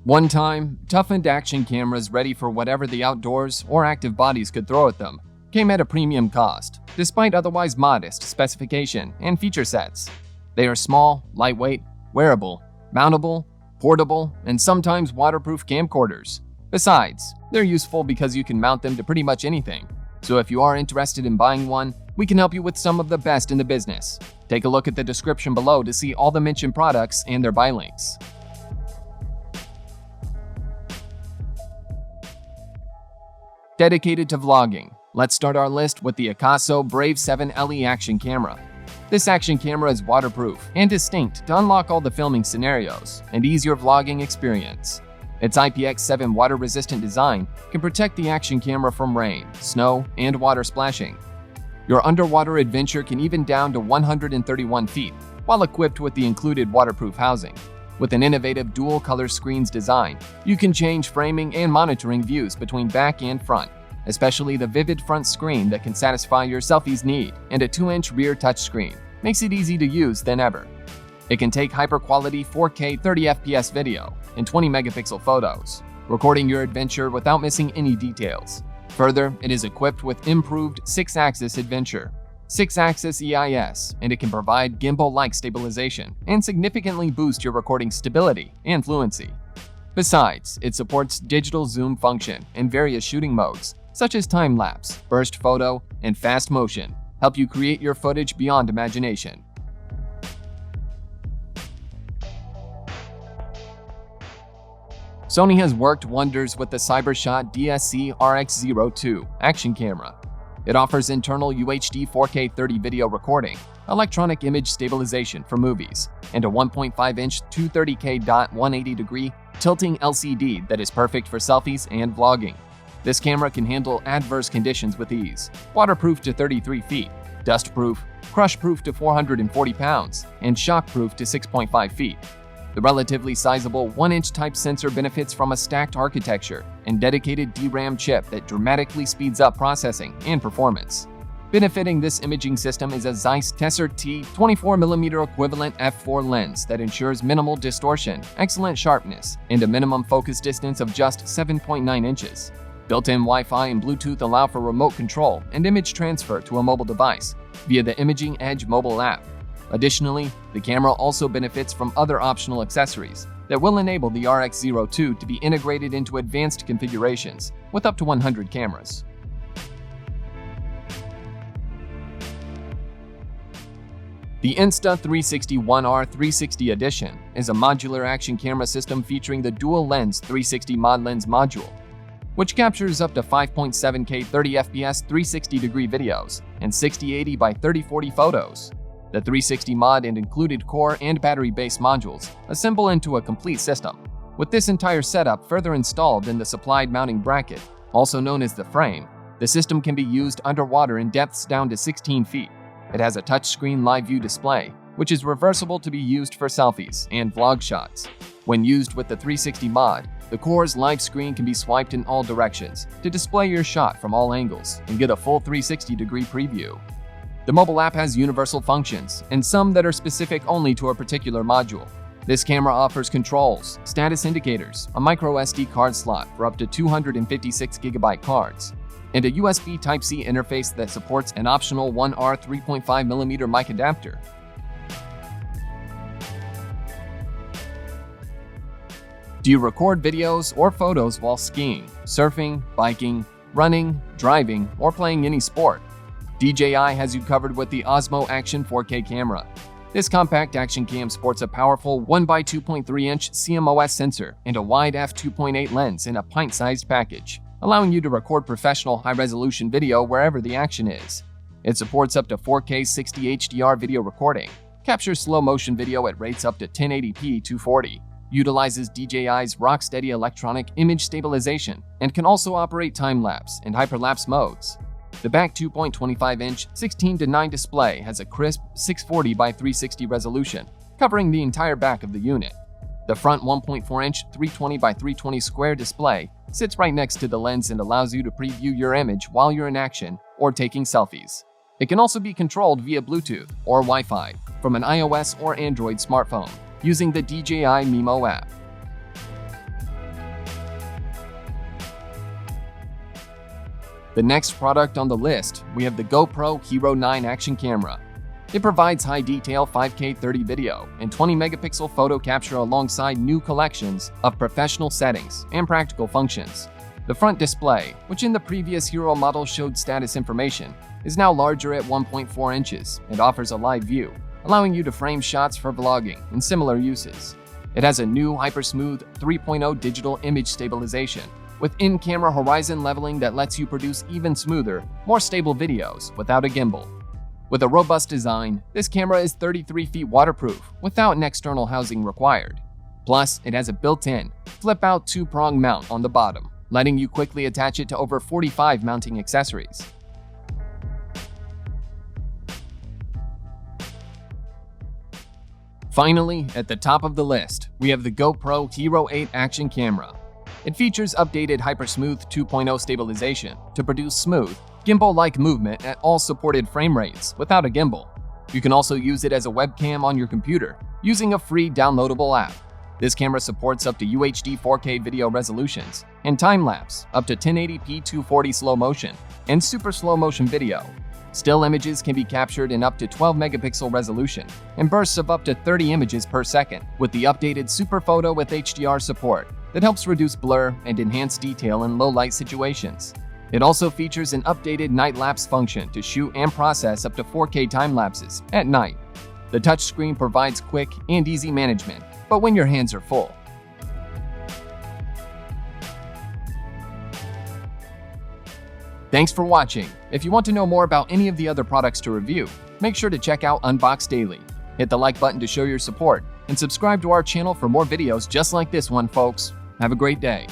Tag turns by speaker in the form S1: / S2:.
S1: One time, toughened action cameras ready for whatever the outdoors or active bodies could throw at them came at a premium cost, despite otherwise modest specification and feature sets. They are small, lightweight, wearable, mountable, portable, and sometimes waterproof camcorders. Besides, they're useful because you can mount them to pretty much anything. So if you are interested in buying one, we can help you with some of the best in the business. Take a look at the description below to see all the mentioned products and their buy links. Dedicated to vlogging, let's start our list with the AKASO Brave 7 LE action camera. This action camera is waterproof and distinct to unlock all the filming scenarios and ease your vlogging experience. Its IPX7 water-resistant design can protect the action camera from rain, snow, and water splashing. Your underwater adventure can even down to 131 feet while equipped with the included waterproof housing. With an innovative dual-color screens design, you can change framing and monitoring views between back and front, especially the vivid front screen that can satisfy your selfies need, and a 2-inch rear touchscreen makes it easy to use than ever. It can take hyper-quality 4K 30fps video and 20-megapixel photos, recording your adventure without missing any details. Further, it is equipped with improved 6-axis adventure, 6-axis EIS, and it can provide gimbal-like stabilization and significantly boost your recording stability and fluency. Besides, it supports digital zoom function and various shooting modes, such as time-lapse, burst photo, and fast motion, help you create your footage beyond imagination. Sony has worked wonders with the CyberShot DSC RX0 II action camera. It offers internal UHD 4K 30 video recording, electronic image stabilization for movies, and a 1.5-inch 230K dot 180-degree tilting LCD that is perfect for selfies and vlogging. This camera can handle adverse conditions with ease, waterproof to 33 feet, dustproof, crushproof to 440 pounds, and shockproof to 6.5 feet. The relatively sizable 1-inch type sensor benefits from a stacked architecture and dedicated DRAM chip that dramatically speeds up processing and performance. Benefiting this imaging system is a Zeiss Tessar T 24mm equivalent f4 lens that ensures minimal distortion, excellent sharpness, and a minimum focus distance of just 7.9 inches. Built-in Wi-Fi and Bluetooth allow for remote control and image transfer to a mobile device via the Imaging Edge mobile app. Additionally, the camera also benefits from other optional accessories that will enable the RX0 II to be integrated into advanced configurations with up to 100 cameras. The Insta360 One R 360 Edition is a modular action camera system featuring the dual-lens 360 mod lens module, which captures up to 5.7K 30fps 360-degree videos and 6080 by 3040 photos. The 360 mod and included core and battery-based modules assemble into a complete system, with this entire setup further installed in the supplied mounting bracket, also known as the frame. The system can be used underwater in depths down to 16 feet. It has a touchscreen live view display, which is reversible to be used for selfies and vlog shots. When used with the 360 mod, the core's live screen can be swiped in all directions to display your shot from all angles and get a full 360-degree preview. The mobile app has universal functions, and some that are specific only to a particular module. This camera offers controls, status indicators, a micro SD card slot for up to 256GB cards, and a USB Type-C interface that supports an optional 1R 3.5mm mic adapter. Do you record videos or photos while skiing, surfing, biking, running, driving, or playing any sport? DJI has you covered with the Osmo Action 4K camera. This compact action cam sports a powerful 1x2.3-inch CMOS sensor and a wide f2.8 lens in a pint-sized package, allowing you to record professional high-resolution video wherever the action is. It supports up to 4K 60 HDR video recording, captures slow-motion video at rates up to 1080p 240, utilizes DJI's rock-steady electronic image stabilization, and can also operate time-lapse and hyperlapse modes. The back 2.25-inch 16:9 display has a crisp 640 by 360 resolution, covering the entire back of the unit. The front 1.4-inch 320 by 320 square display sits right next to the lens and allows you to preview your image while you're in action or taking selfies. It can also be controlled via Bluetooth or Wi-Fi from an iOS or Android smartphone using the DJI Mimo app. The next product on the list, we have the GoPro Hero 9 action camera. It provides high-detail 5K 30 video and 20-megapixel photo capture alongside new collections of professional settings and practical functions. The front display, which in the previous Hero model showed status information, is now larger at 1.4 inches and offers a live view, allowing you to frame shots for vlogging and similar uses. It has a new hypersmooth 3.0 digital image stabilization with in-camera horizon leveling that lets you produce even smoother, more stable videos without a gimbal. With a robust design, this camera is 33 feet waterproof without an external housing required. Plus, it has a built-in, flip-out two-prong mount on the bottom, letting you quickly attach it to over 45 mounting accessories. Finally, at the top of the list, we have the GoPro Hero 8 action camera. It features updated Hypersmooth 2.0 stabilization to produce smooth, gimbal-like movement at all supported frame rates without a gimbal. You can also use it as a webcam on your computer using a free downloadable app. This camera supports up to UHD 4K video resolutions and time-lapse up to 1080p 240 slow motion and super slow motion video. Still images can be captured in up to 12 megapixel resolution and bursts of up to 30 images per second with the updated Super Photo with HDR support that helps reduce blur and enhance detail in low-light situations. It also features an updated night lapse function to shoot and process up to 4K time lapses at night. The touchscreen provides quick and easy management, but when your hands are full. Thanks for watching. If you want to know more about any of the other products to review, make sure to check out Unbox Daily. Hit the like button to show your support, and subscribe to our channel for more videos just like this one, folks. Have a great day.